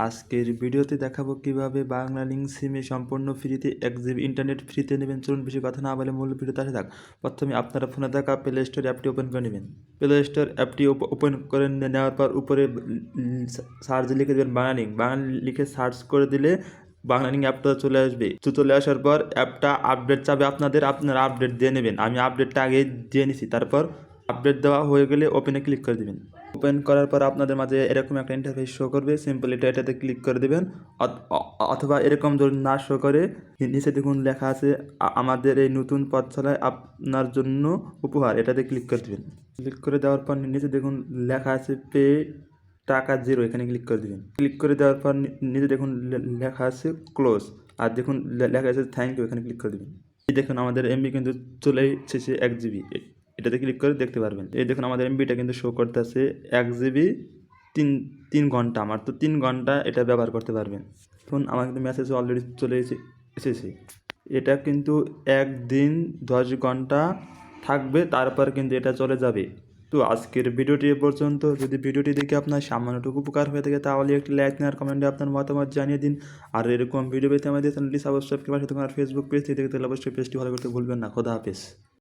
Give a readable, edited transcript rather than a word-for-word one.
আজকের ভিডিওতে দেখাবো কিভাবে বাংলালিংক সিমে সম্পূর্ণ ফ্রিতে 1 GB ইন্টারনেট ফ্রিতে নেবেন। চলুন বেশি কথা না বলে মূল ভিডিওতে আসা যাক। প্রথমে আপনারা ফোনে থাকা প্লে স্টোর অ্যাপটি ওপেন করে নেবেন। প্লে স্টোর অ্যাপটি ওপেন করে নেওয়ার পর উপরে সার্চ লিখে দেবেন বাংলালিংক। বাংলা লিখে সার্চ করে দিলে বাংলালিংক অ্যাপটা চলে আসবে। চলে আসার পর অ্যাপটা আপডেট চাবে আপনারা আপডেট দিয়ে নেবেন। আমি আপডেটটা আগে দিয়ে নিছি। তারপর আপডেট দেওয়া হয়ে গেলে ওপেনে ক্লিক করে দেবেন। ওপেন করার পর আপনাদের মাঝে এরকম একটা ইন্টারফেস শো করবে। সিম্পল এটাতে ক্লিক করে দেবেন, অথবা এরকম যদি না শো করে নিচে দেখুন লেখা আছে আমাদের এই নতুন পথ চলায় আপনার জন্য উপহার, এটাতে ক্লিক করে দেবেন। ক্লিক করে দেওয়ার পর নিচে দেখুন লেখা আছে পে টাকা 0, এখানে ক্লিক করে দেবেন। ক্লিক করে দেওয়ার পর নিচে দেখুন লেখা আছে ক্লোজ, আর দেখুন লেখা আছে থ্যাংক ইউ, এখানে ক্লিক করে দেবেন। এই দেখুন আমাদের এমবি কিন্তু চলে এসেছে 1 GB। এটাতে ক্লিক করে দেখতে পারবেন। এই দেখুন আমাদের এমবিটা কিন্তু শো করতেছে 1 GB 3 ঘন্টা। আমার তো 3 ঘন্টা এটা ব্যবহার করতে পারবেন। এখন আমার কিন্তু মেসেজ অলরেডি চলে এসেছে। এটা কিন্তু 1 দিন 10 ঘন্টা থাকবে, তারপর কিন্তু এটা চলে যাবে। তো আজকের ভিডিওটি এ পর্যন্ত। যদি ভিডিওটি দেখে আপনার সামান্যটুকু উপকার হয়ে থাকে তাহলে একটি লাইক আর কমেন্টে আপনার মতামত জানিয়ে দিন। আর এরকম ভিডিও পেতে আমাদের চ্যানেলটি সাবস্ক্রাইব করে পাশে থাকুন। আর ফেসবুক পেজ থেকে দেখতে হলে অবশ্যই পেজটি ফলো করতে ভুলবেন না। খোদা হাফেজ।